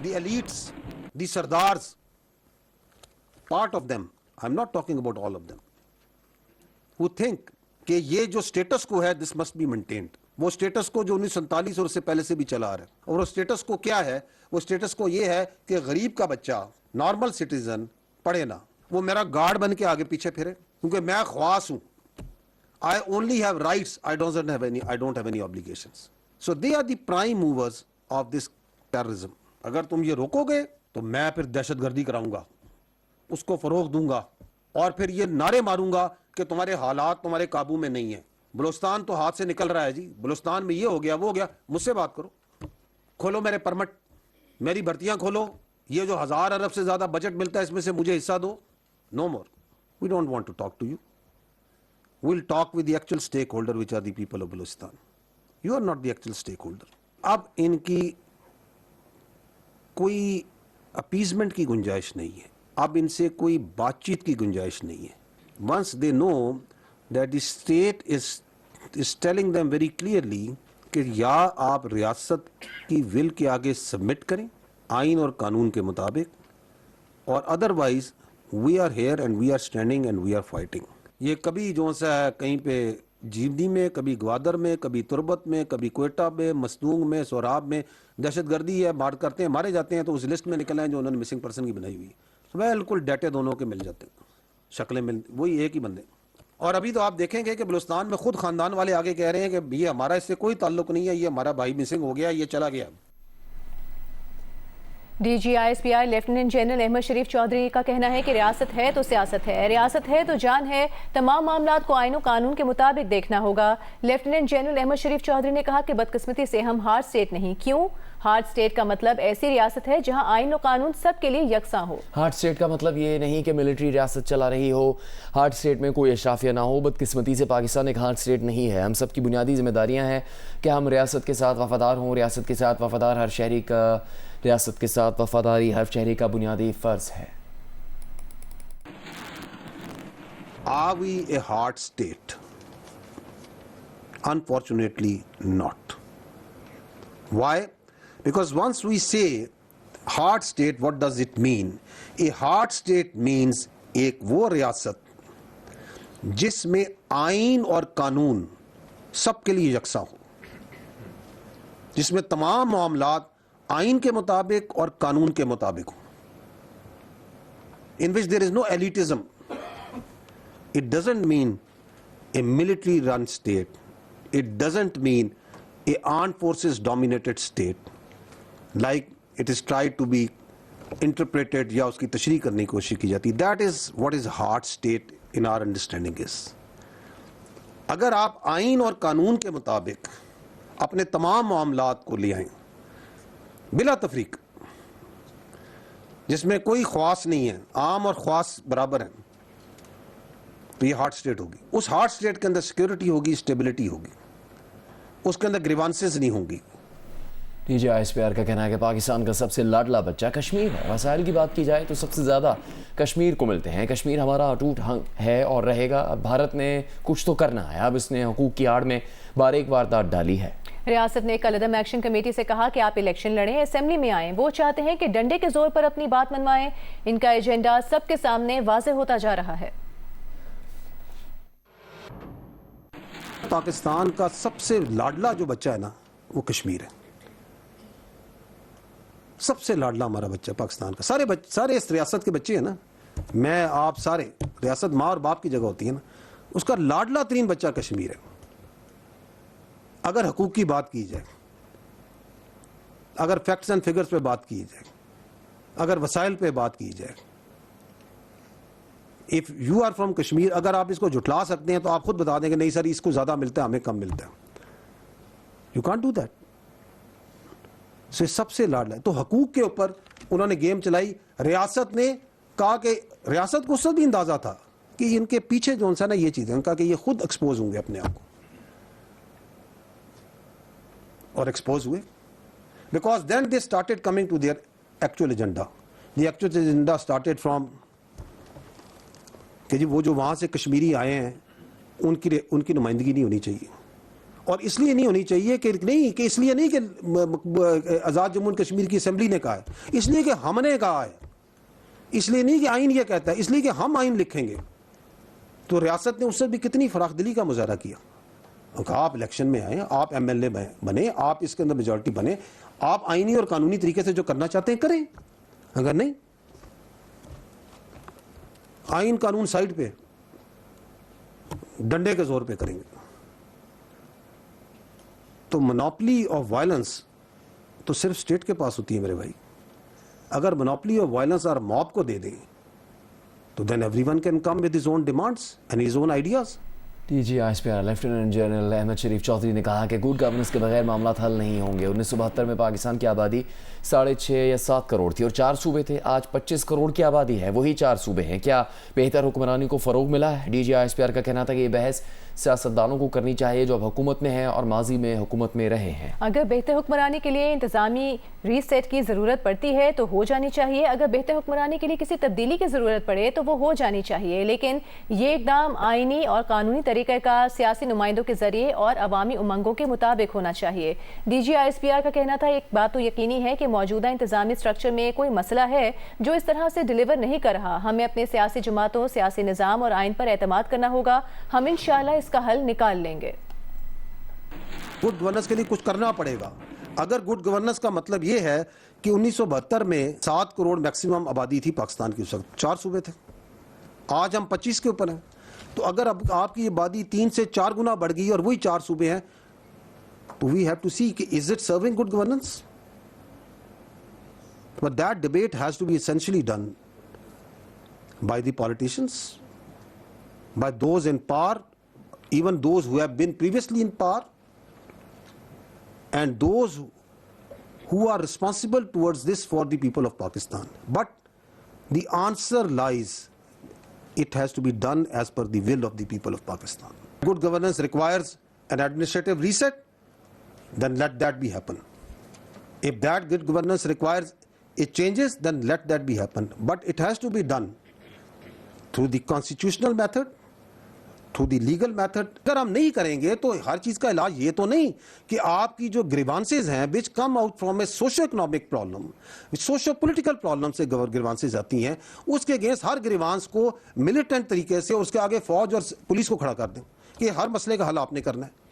The elites, the sardars, part of them, I'm not talking about all of them, who think کہ یہ جو status کو ہے this must be maintained. وہ status کو جو 1947 اور اس سے پہلے سے بھی چلا آ رہا ہے، اور وہ سٹیٹس کو کیا ہے؟ وہ سٹیٹس کو یہ ہے کہ غریب کا بچہ نارمل سٹیزن پڑھے نا، وہ میرا گارڈ بن کے آگے پیچھے پھرے، کیونکہ میں خواص ہوں. I only have rights, I don't have any obligations. So they are the prime movers of this terrorism. اگر تم یہ روکو گے تو میں پھر دہشت گردی کراؤں گا، اس کو فروغ دوں گا، اور پھر یہ نعرے ماروں گا کہ تمہارے حالات تمہارے قابو میں نہیں ہیں. بلوچستان تو ہاتھ سے نکل رہا ہے جی، بلوچستان میں یہ ہو گیا وہ ہو گیا. مجھ سے بات کرو، کھولو میرے پرمٹ، میری بھرتیاں کھولو، یہ جو 1000 ارب سے زیادہ بجٹ ملتا ہے اس میں سے مجھے حصہ دو. No more, we don't want to talk to you. We'll talk with the actual stakeholder which are the people of Balochistan. You are not the actual stakeholder. اب ان کی کوئی اپیزمنٹ کی گنجائش نہیں ہے، اب ان سے کوئی بات چیت کی گنجائش نہیں ہے. Once they know that the state is telling them very clearly کہ یا آپ ریاست کی ول کے آگے سبمٹ کریں آئین اور قانون کے مطابق، اور otherwise we are here and we are standing and we are fighting. یہ کبھی جو سا ہے کہیں پہ جیوڈی میں، کبھی گوادر میں، کبھی تربت میں، کبھی کوئٹہ میں، مسدونگ میں، سوراب میں دہشت گردی ہے، مار کرتے ہیں، مارے جاتے ہیں تو اس لسٹ میں نکل آئیں جو انہوں نے مسنگ پرسن کی بنائی ہوئی ہے. بالکل ڈیٹے دونوں کے مل جاتے ہیں، شکلیں مل، وہی ایک ہی بندے. اور ابھی تو آپ دیکھیں گے کہ بلوچستان میں خود خاندان والے آگے کہہ رہے ہیں کہ یہ ہمارا اس سے کوئی تعلق نہیں ہے، یہ ہمارا بھائی مسنگ ہو گیا، یہ چلا گیا. D G I S P R lieutenant general Ahmed Sharif Chaudhry کا کہنا ہے کہ ریاست ہے تو سیاست ہے، ریاست ہے تو جان ہے. تمام معاملات کو آئین و قانون کے مطابق دیکھنا ہوگا. لیفٹیننٹ جنرل احمد شریف چودھری نے کہا کہ بدقسمتی سے ہم ہارڈ اسٹیٹ نہیں. کیوں؟ ہارڈ اسٹیٹ کا مطلب ایسی ریاست ہے جہاں آئین و قانون سب کے لیے یکساں ہو. ہارڈ اسٹیٹ کا مطلب یہ نہیں کہ ملٹری ریاست چلا رہی ہو، ہارڈ اسٹیٹ میں کوئی اشرافیہ نہ ہو. بدقسمتی سے پاکستان ایک ہارڈ اسٹیٹ نہیں ہے. ہم سب کی بنیادی ذمہ داریاں ہیں کہ ہم ریاست کے ساتھ وفادار ہوں. ریاست کے ساتھ وفادار ہر شہری کا، ریاست کے ساتھ وفاداری ہر شہری کا بنیادی فرض ہے. Are we a hard state? Unfortunately not. Why? Because once we say hard state, what does it mean? A hard state means ایک وہ ریاست جس میں آئین اور قانون سب کے لیے یکساں ہو، جس میں تمام معاملات آئین کے مطابق اور قانون کے مطابق ہو. In which there is no elitism. It doesn't mean a military run state. It doesn't mean a armed forces dominated state like it is tried to be interpreted یا اس کی تشریح کرنے کی کوشش کی جاتی. That is what is hard state in our understanding is. اگر آپ آئین اور قانون کے مطابق اپنے تمام معاملات کو لے آئیں بلا تفریق، جس میں کوئی خواص نہیں ہے، عام اور خاص برابر ہیں، تو یہ ہارڈ اسٹیٹ ہوگی. اس ہارڈ اسٹیٹ کے اندر سیکیورٹی ہوگی، اسٹیبلٹی ہوگی، اس کے اندر گریوانسز نہیں ہوں گی. D G I S P R کا کہنا ہے کہ پاکستان کا سب سے لاڈلا بچہ کشمیر ہے. وسائل کی بات کی جائے تو سب سے زیادہ کشمیر کو ملتے ہیں. کشمیر ہمارا اٹوٹ ہے اور رہے گا. اب بھارت نے کچھ تو کرنا ہے. اب اس نے حقوق کی آڑ میں باریک واردات ڈالی ہے. ریاست نے کل عدم ایکشن کمیٹی سے کہا کہ آپ الیکشن لڑیں، اسمبلی میں آئیں. وہ چاہتے ہیں کہ ڈنڈے کے زور پر اپنی بات منوائیں. ان کا ایجنڈا سب کے سامنے واضح ہوتا جا رہا ہے. پاکستان کا سب سے لاڈلا جو بچہ ہے نا وہ کشمیر ہے. سب سے لاڈلا ہمارا بچہ پاکستان کا. سارے اس ریاست کے بچے ہیں نا، میں آپ سارے، ریاست ماں اور باپ کی جگہ ہوتی ہے نا، اس کا لاڈلا ترین بچہ کشمیر ہے. اگر حقوق کی بات کی جائے، اگر فیکٹس اینڈ فگرز پہ بات کی جائے، اگر وسائل پہ بات کی جائے، if you are from Kashmir, اگر آپ اس کو جھٹلا سکتے ہیں تو آپ خود بتا دیں کہ نہیں سر اس کو زیادہ ملتا ہے، ہمیں کم ملتا ہے. You can't do that. سے سب سے لاڈلا ہے. تو حقوق کے اوپر انہوں نے گیم چلائی. ریاست نے کہا کہ ریاست کو اس وقت بھی اندازہ تھا کہ ان کے پیچھے جو نا یہ چیزیں, ان کا کہ یہ خود ایکسپوز ہوں گے اپنے آپ کو, اور ایکسپوز ہوئے. Because then they started coming to their actual agenda. The actual agenda started from کہ جی وہ جو وہاں سے کشمیری آئے ہیں ان کی نمائندگی نہیں ہونی چاہیے. اور اس لیے نہیں ہونی چاہیے کہ نہیں کہ اس لیے نہیں کہ آزاد جموں کشمیر کی اسمبلی نے کہا ہے, اس لیے کہ ہم نے کہا ہے, اس لیے نہیں کہ آئین یہ کہتا ہے, اس لیے کہ ہم آئین لکھیں گے. تو ریاست نے اس سے بھی کتنی فراخ دلی کا مظاہرہ کیا. آپ الیکشن میں آئیں, آپ ایم ایل اے بنے, آپ اس کے اندر میجورٹی بنے, آپ آئینی اور قانونی طریقے سے جو کرنا چاہتے ہیں کریں, اگر نہیں آئین قانون سائڈ پہ ڈنڈے کے زور پہ کریں گے. تو منوپلی آف وائلنس تو صرف اسٹیٹ کے پاس ہوتی ہے میرے بھائی. اگر منوپلی آف وائلنس اور موب کو دے دیں تو then every one can come with his own demands and his own ideas. DGISPR lieutenant general Ahmed Sharif Chaudhry نے کہا کہ گڈ گورننس کے بغیر معاملات حل نہیں ہوں گے. 1972 میں پاکستان کی آبادی 6.5 یا 7 کروڑ تھی اور 4 صوبے تھے. آج 25 کروڑ کی آبادی ہے, وہی 4 صوبے ہیں. کیا بہتر حکمرانی کو فروغ ملا ہے؟ DGISPR کا کہنا تھا کہ یہ بحث سیاستدانوں کو کرنی چاہیے جو اب حکومت میں ہیں اور ماضی میں حکومت میں رہے ہیں. اگر بہتر حکمرانی کے لیے انتظامی ری سیٹ کی ضرورت پڑتی ہے تو ہو جانی چاہیے. اگر بہتر حکمرانی کے لیے کسی تبدیلی کی ضرورت پڑے تو وہ ہو جانی چاہیے. لیکن یہ اقدام آئینی اور قانونی طریقہ کار سیاسی نمائندوں کے ذریعے اور عوامی امنگوں کے مطابق ہونا چاہیے. DGISPR کا کہنا تھا ایک بات تو یقینی ہے کہ موجودہ انتظامی اسٹرکچر میں کوئی مسئلہ ہے جو اس طرح سے ڈیلیور نہیں کر رہا. ہمیں اپنے سیاسی جماعتوں, سیاسی نظام اور آئین پر اعتماد کرنا ہوگا. ہم انشاءاللہ اس کا حل نکال لیں گے. گڈ گورننس کے لیے کچھ کرنا پڑے گا. اگر گڈ گورننس کا مطلب یہ ہے کہ 1972 میں 7 کروڑ میکسیمم آبادی تھی پاکستان کی, اس وقت 4 صوبے تھے, آج ہم 25 کے اوپر ہیں. تو اگر اب آپ کی آبادی 3 سے 4 گنا بڑھ گئی اور وہی 4 صوبے ہیں تو وی ہیو ٹو سی کہ is it serving good governance. But that debate has to be essentially done by the politicians, by those in power, even those who have been previously in power, and those who are responsible towards this for the people of Pakistan. But the answer lies, it has to be done as per the will of the people of Pakistan. Good governance requires an administrative reset, then let that be happen. If that good governance requires it changes, then let that be happen. But it has to be done through the constitutional method, through the legal method. اگر ہم نہیں کریں گے تو ہر چیز کا علاج یہ تو نہیں کہ آپ کی جو گریوانسز ہیں which come out from a socio-economic problem, socio-political problem سے گریوانسز آتی ہیں, اس کے اگینسٹ ہر گریوانس کو ملیٹنٹ طریقے سے اس کے آگے فوج اور پولیس کو کھڑا کر دیں کہ ہر مسئلے کا حل آپ نے کرنا ہے.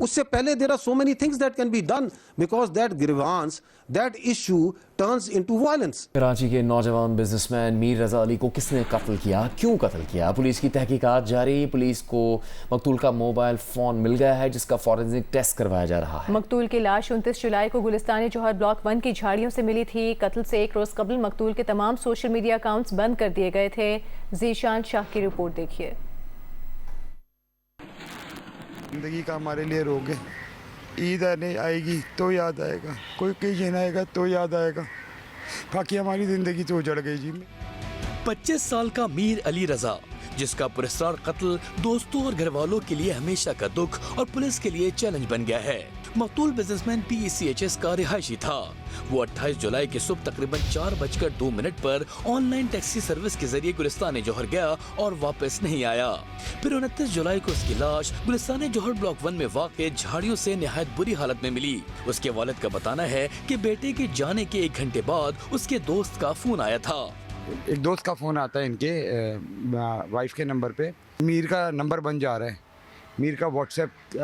اس سے پہلے there are so many things that can be done because that grievance, that issue turns into violence. Karachi کے نوجوان بزنس مین میر رضا علی کو کس نے قتل کیا, کیوں قتل کیا؟ پولیس کی تحقیقات جاری. پولیس کو مقتول کا موبائل فون مل گیا ہے جس کا فورنزک ٹیسٹ کروایا جا رہا ہے. مقتول کی لاش 29 جولائی کو گلستان جوہر بلاک 1 کی جھاڑیوں سے ملی تھی. قتل سے 1 روز قبل مقتول کے تمام سوشل میڈیا اکاؤنٹس بند کر دیے گئے تھے. ذیشان شاہ کی رپورٹ دیکھیے. زندگی کا ہمارے لیے روگ ہے. عید آنے آئے گی تو یاد آئے گا, کوئی کہیں آئے گا تو یاد آئے گا, باقی ہماری زندگی تو اجڑ گئی. جی 25 سال کا میر علی رضا جس کا پراسرار قتل دوستوں اور گھر والوں کے لیے ہمیشہ کا دکھ اور پولیس کے لیے چیلنج بن گیا ہے. مقتول بزنس مین PECHS کا رہائشی تھا. وہ 28 جولائی کی صبح تقریباً 4:02 پر آن لائن ٹیکسی سروس کے ذریعے گلستان جوہر گیا اور واپس نہیں آیا. پھر 29 جولائی کو اس کی لاش گلستان جوہر بلاک 1 میں واقع جھاڑیوں سے نہایت بری حالت میں ملی. اس کے والد کا بتانا ہے کہ بیٹے کے جانے کے 1 گھنٹے بعد اس کے دوست کا فون آیا تھا. ایک دوست کا فون آتا ہے ان کے وائف کے نمبر پہ, میر کا نمبر بن جا رہا ہے, میر کا واٹس ایپ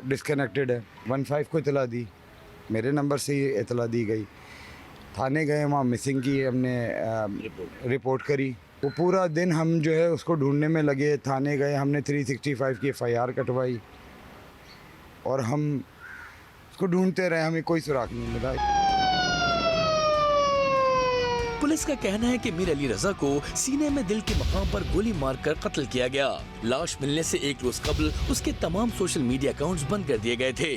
ڈسکنیکٹڈ ہے. 15 کو اطلاع دی, میرے نمبر سے ہی اطلاع دی گئی. تھانے گئے, وہاں مسنگ کی ہم نے رپورٹ کری. وہ پورا دن ہم جو ہے اس کو ڈھونڈنے میں لگے. تھانے گئے, ہم نے 365 کی FIR کٹوائی اور ہم اس کو ڈھونڈتے رہے, ہمیں کوئی سراغ نہیں ملا. پولیس کا کہنا ہے کہ میر علی رضا کو سینے میں دل کے مقام پر گولی مار کر قتل کیا گیا. لاش ملنے سے 1 روز قبل اس کے تمام سوشل میڈیا اکاؤنٹس بند کر دیے گئے تھے.